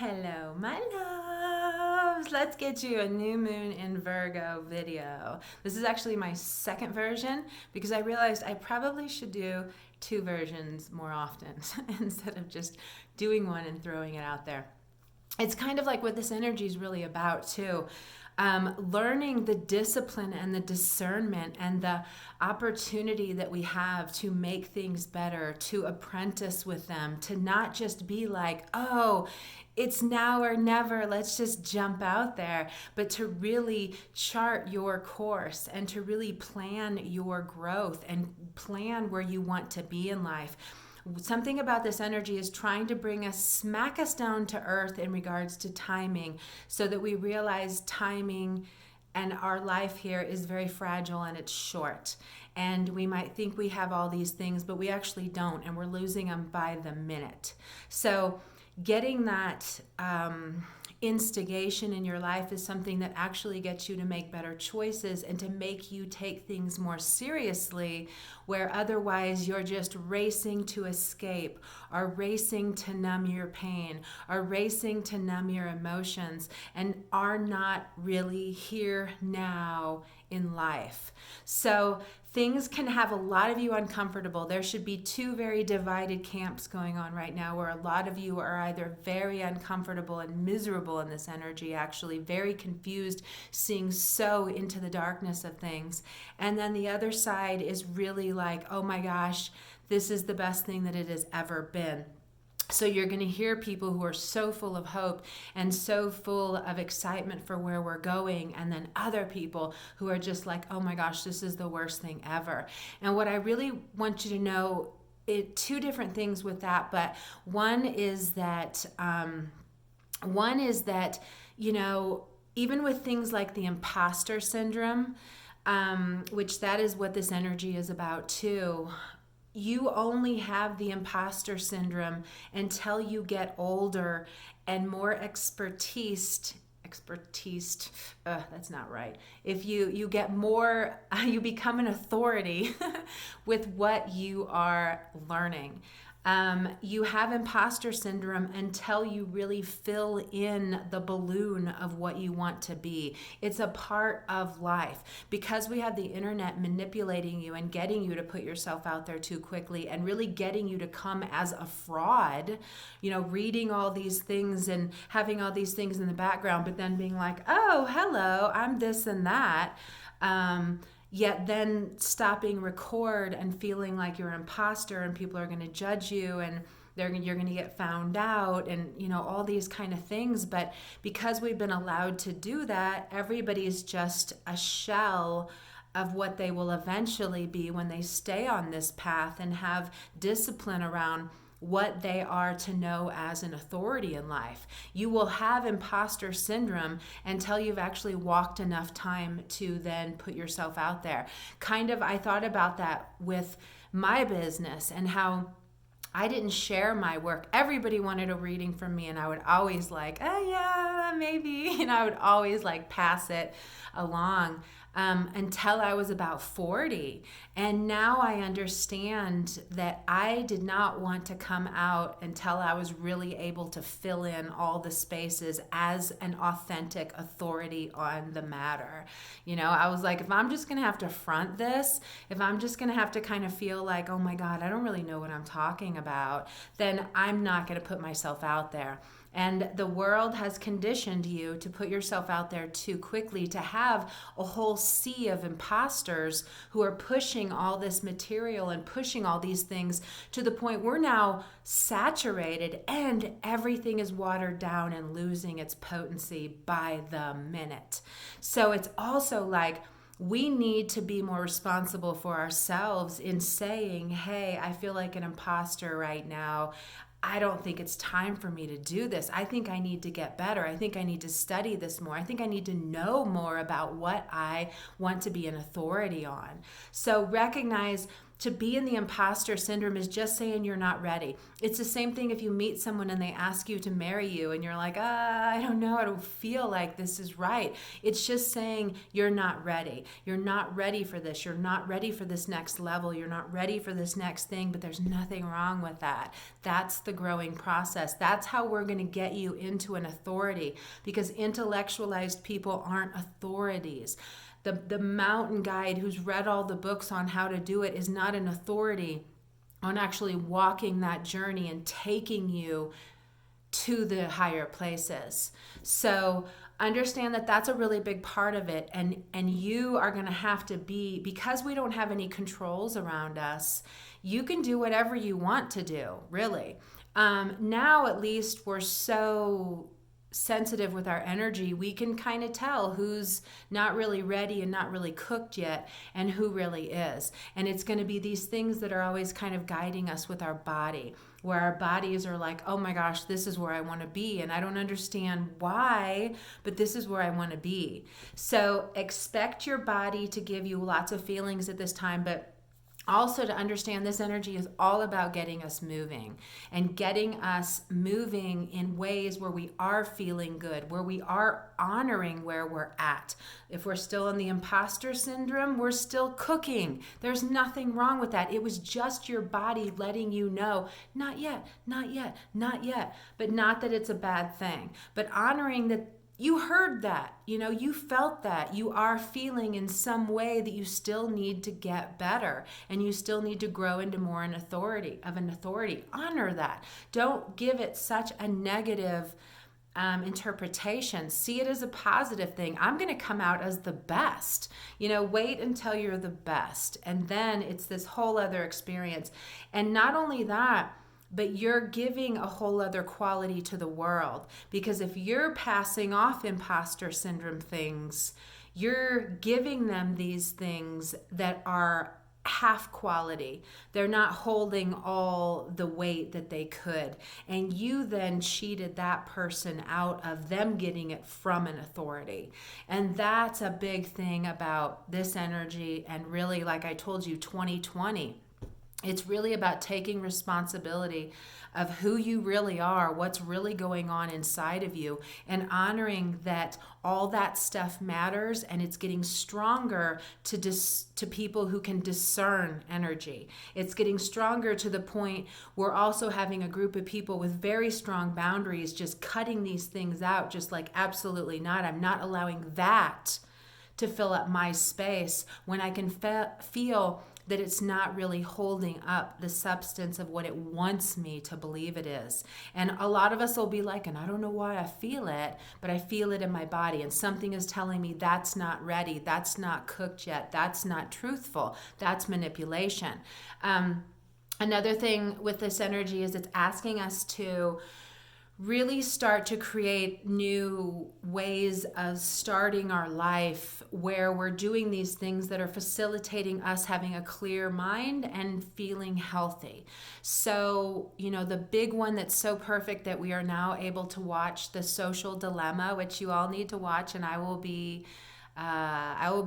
Hello, my loves. Let's get you a new moon in Virgo video. This is actually my second version because I realized I probably should do two versions more often instead of just doing one and throwing it out there. It's kind of like what this energy is really about too. Learning the discipline and the discernment and the opportunity that we have to make things better, to apprentice with them, to not just be like, oh, it's now or never, let's just jump out there, but to really chart your course and to really plan your growth and plan where you want to be in life. Something about this energy is trying to bring us, smack us down to earth in regards to timing, so that we realize timing and our life here is very fragile and it's short. And we might think we have all these things, but we actually don't, and we're losing them by the minute. So getting that instigation in your life is something that actually gets you to make better choices and to make you take things more seriously, where otherwise you're just racing to escape, or racing to numb your pain, or racing to numb your emotions, and are not really here now in life. So things can have a lot of you uncomfortable. There should be two very divided camps going on right now, where a lot of you are either very uncomfortable and miserable in this energy, actually very confused, seeing so into the darkness of things. And then the other side is really like, oh my gosh, this is the best thing that it has ever been. So you're going to hear people who are so full of hope and so full of excitement for where we're going, and then other people who are just like, oh my gosh, this is the worst thing ever. And what I really want you to know, two different things with that, but one is that, you know, even with things like the imposter syndrome, which that is what this energy is about too. You only have the imposter syndrome until you get older and more expertise, that's not right. If you get more, you become an authority with what you are learning. You have imposter syndrome until you really fill in the balloon of what you want to be. It's a part of life. Because we have the internet manipulating you and getting you to put yourself out there too quickly, and really getting you to come as a fraud, you know, reading all these things and having all these things in the background, but then being like, oh, hello, I'm this and that. Yet then stopping record and feeling like you're an imposter and people are going to judge you and you're going to get found out, and you know, all these kind of things. But because we've been allowed to do that, everybody's just a shell of what they will eventually be when they stay on this path and have discipline around what they are to know as an authority in life. You will have imposter syndrome until you've actually walked enough time to then put yourself out there. Kind of, I thought about that with my business and how I didn't share my work. Everybody wanted a reading from me, and I would always like, oh yeah, maybe, and I would always like pass it along. Until I was about 40. And now I understand that I did not want to come out until I was really able to fill in all the spaces as an authentic authority on the matter. You know, I was like, if I'm just going to have to front this, if I'm just going to have to kind of feel like, oh my God, I don't really know what I'm talking about, then I'm not going to put myself out there. And the world has conditioned you to put yourself out there too quickly, to have a whole sea of imposters who are pushing all this material and pushing all these things to the point we're now saturated and everything is watered down and losing its potency by the minute. So it's also like, we need to be more responsible for ourselves in saying, hey, I feel like an imposter right now. I don't think it's time for me to do this. I think I need to get better. I think I need to study this more. I think I need to know more about what I want to be an authority on. So recognize to be in the imposter syndrome is just saying you're not ready. It's the same thing if you meet someone and they ask you to marry you and you're like, I don't know, I don't feel like this is right. It's just saying you're not ready. You're not ready for this. You're not ready for this next level. You're not ready for this next thing, but there's nothing wrong with that. That's the growing process. That's how we're going to get you into an authority, because intellectualized people aren't authorities. The mountain guide who's read all the books on how to do it is not an authority on actually walking that journey and taking you to the higher places. So understand that that's a really big part of it. And you are going to have to be, because we don't have any controls around us, you can do whatever you want to do, really. Now, at least, we're so sensitive with our energy, we can kind of tell who's not really ready and not really cooked yet and who really is. And it's going to be these things that are always kind of guiding us with our body, where our bodies are like, oh my gosh, this is where I want to be. And I don't understand why, but this is where I want to be. So expect your body to give you lots of feelings at this time, but also to understand this energy is all about getting us moving and getting us moving in ways where we are feeling good, where we are honoring where we're at. If we're still in the imposter syndrome, we're still cooking. There's nothing wrong with that. It was just your body letting you know, not yet, not yet, not yet, but not that it's a bad thing, but honoring that you heard that, you felt that, you are feeling in some way that you still need to get better and you still need to grow into more an authority. Honor that. Don't give it such a negative interpretation. See it as a positive thing. I'm going to come out as the best. Wait until you're the best. And then it's this whole other experience. And not only that, but you're giving a whole other quality to the world, because if you're passing off imposter syndrome things, you're giving them these things that are half quality. They're not holding all the weight that they could. And you then cheated that person out of them getting it from an authority. And that's a big thing about this energy. And really, like I told you, 2020. It's really about taking responsibility of who you really are, what's really going on inside of you, and honoring that all that stuff matters, and it's getting stronger to people who can discern energy. It's getting stronger to the point we're also having a group of people with very strong boundaries, just cutting these things out, just like absolutely not. I'm not allowing that to fill up my space when I can feel that it's not really holding up the substance of what it wants me to believe it is. And a lot of us will be like, and I don't know why I feel it, but I feel it in my body. And something is telling me that's not ready. That's not cooked yet. That's not truthful. That's manipulation. Another thing with this energy is it's asking us to really start to create new ways of starting our life where we're doing these things that are facilitating us having a clear mind and feeling healthy. So, the big one that's so perfect that we are now able to watch, The Social Dilemma, which you all need to watch, and I will be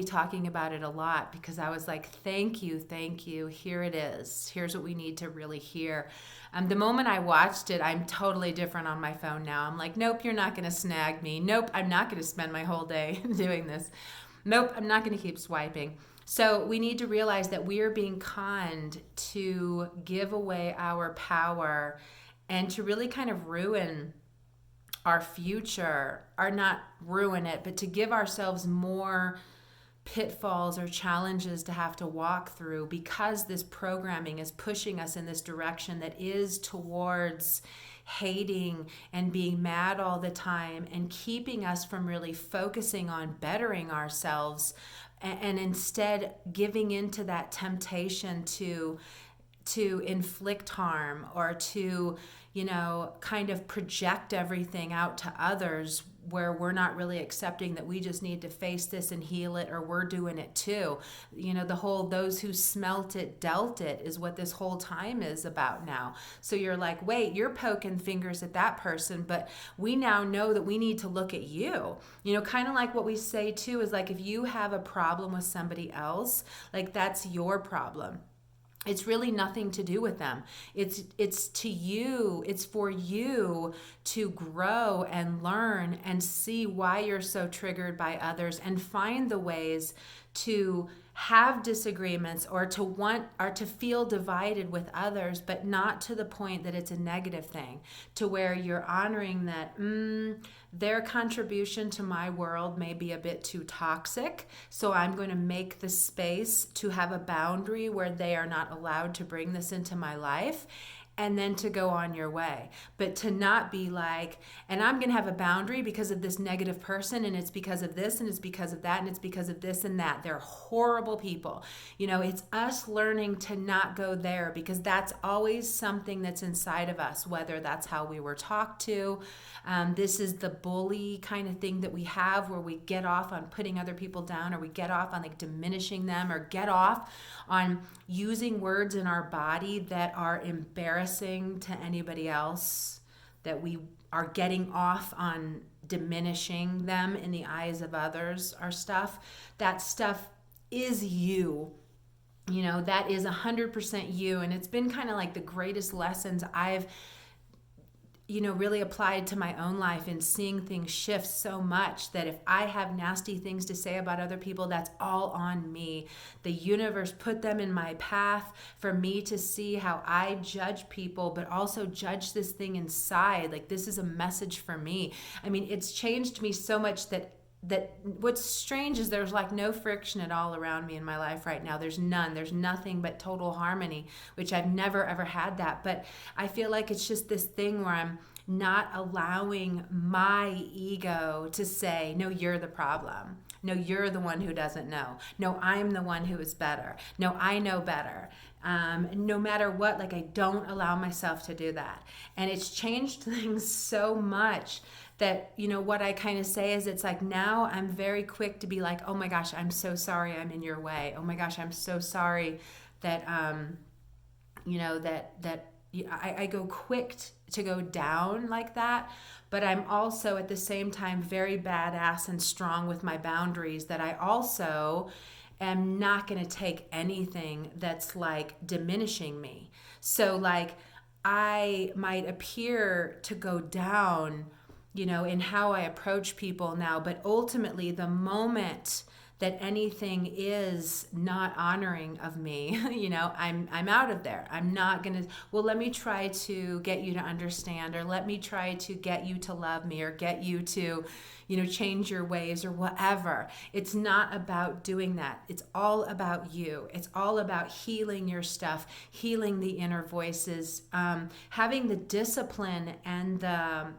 talking about it a lot, because I was like, thank you. Here it is. Here's what we need to really hear. The moment I watched it, I'm totally different on my phone now. I'm like, nope, you're not going to snag me. Nope, I'm not going to spend my whole day doing this. Nope, I'm not going to keep swiping. So we need to realize that we are being conned to give away our power and to really kind of ruin our future, or not ruin it, but to give ourselves more pitfalls or challenges to have to walk through, because this programming is pushing us in this direction that is towards hating and being mad all the time and keeping us from really focusing on bettering ourselves, and instead giving into that temptation to inflict harm or to kind of project everything out to others, where we're not really accepting that we just need to face this and heal it, or we're doing it too. The whole those who smelt it dealt it is what this whole time is about now. So you're like, wait, you're poking fingers at that person, but we now know that we need to look at you. Kind of like what we say too is like, if you have a problem with somebody else, like that's your problem. It's really nothing to do with them. It's to you, it's for you to grow and learn and see why you're so triggered by others, and find the ways to have disagreements or to want or to feel divided with others, but not to the point that it's a negative thing, to where you're honoring that their contribution to my world may be a bit too toxic, so I'm going to make the space to have a boundary where they are not allowed to bring this into my life, and then to go on your way. But to not be like, and I'm going to have a boundary because of this negative person, and it's because of this, and it's because of that, and it's because of this and that. They're horrible people. It's us learning to not go there, because that's always something that's inside of us, whether that's how we were talked to. This is the bully kind of thing that we have, where we get off on putting other people down, or we get off on like diminishing them, or get off on using words in our body that are embarrassing to anybody else, that we are getting off on diminishing them in the eyes of others. That stuff is you. That is 100% you. And it's been kind of like the greatest lessons I've really applied to my own life, in seeing things shift so much, that if I have nasty things to say about other people, that's all on me. The universe put them in my path for me to see how I judge people, but also judge this thing inside. Like, this is a message for me. I mean, it's changed me so much that what's strange is there's like no friction at all around me in my life right now. There's nothing but total harmony, which I've never ever had that. But I feel like it's just this thing where I'm not allowing my ego to say, no, you're the problem. No, you're the one who doesn't know. No, I'm the one who is better. No, I know better. No matter what, like, I don't allow myself to do that. And it's changed things so much that, what I kind of say is, it's like, now I'm very quick to be like, oh my gosh, I'm so sorry I'm in your way. Oh my gosh, I'm so sorry that, I go quick to go down like that. But I'm also at the same time very badass and strong with my boundaries, that I also am not going to take anything that's like diminishing me. So like, I might appear to go down, in how I approach people now, but ultimately the moment that anything is not honoring of me, I'm out of there. I'm not gonna, well, let me try to get you to understand, or let me try to get you to love me, or get you to, change your ways, or whatever. It's not about doing that. It's all about you. It's all about healing your stuff, healing the inner voices, having the discipline and the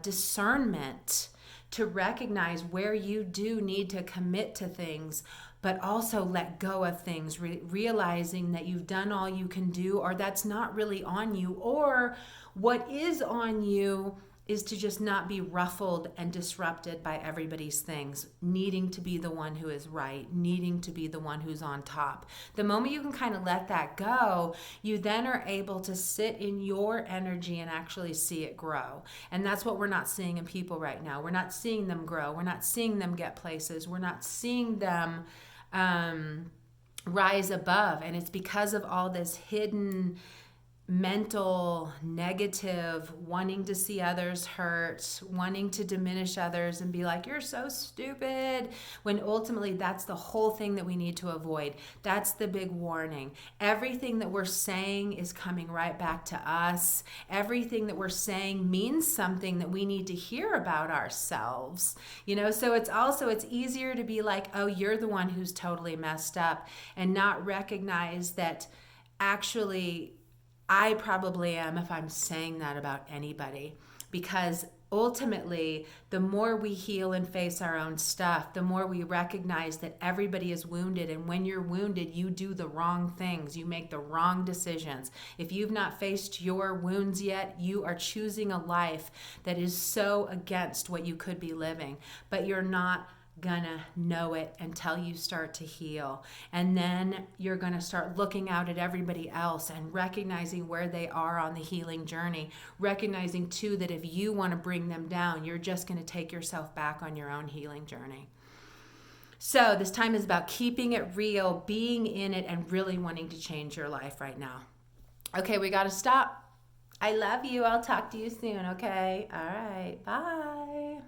discernment to recognize where you do need to commit to things, but also let go of things, realizing that you've done all you can do, or that's not really on you, or what is on you is to just not be ruffled and disrupted by everybody's things, needing to be the one who is right, needing to be the one who's on top. The moment you can kind of let that go, you then are able to sit in your energy and actually see it grow. And that's what we're not seeing in people right now. We're not seeing them grow. We're not seeing them get places. We're not seeing them rise above. And it's because of all this hidden mental negative, wanting to see others hurt, wanting to diminish others and be like, you're so stupid, when ultimately that's the whole thing that we need to avoid. That's the big warning. Everything that we're saying is coming right back to us. Everything that we're saying means something that we need to hear about ourselves. So it's easier to be like, oh, you're the one who's totally messed up, and not recognize that actually I probably am, if I'm saying that about anybody, because ultimately, the more we heal and face our own stuff, the more we recognize that everybody is wounded. And when you're wounded, you do the wrong things. You make the wrong decisions. If you've not faced your wounds yet, you are choosing a life that is so against what you could be living, but you're not gonna know it until you start to heal. And then you're gonna start looking out at everybody else and recognizing where they are on the healing journey, recognizing too that if you want to bring them down, you're just going to take yourself back on your own healing journey. So this time is about keeping it real, being in it, and really wanting to change your life right now. Okay, we got to stop. I love you. I'll talk to you soon, okay? All right. Bye.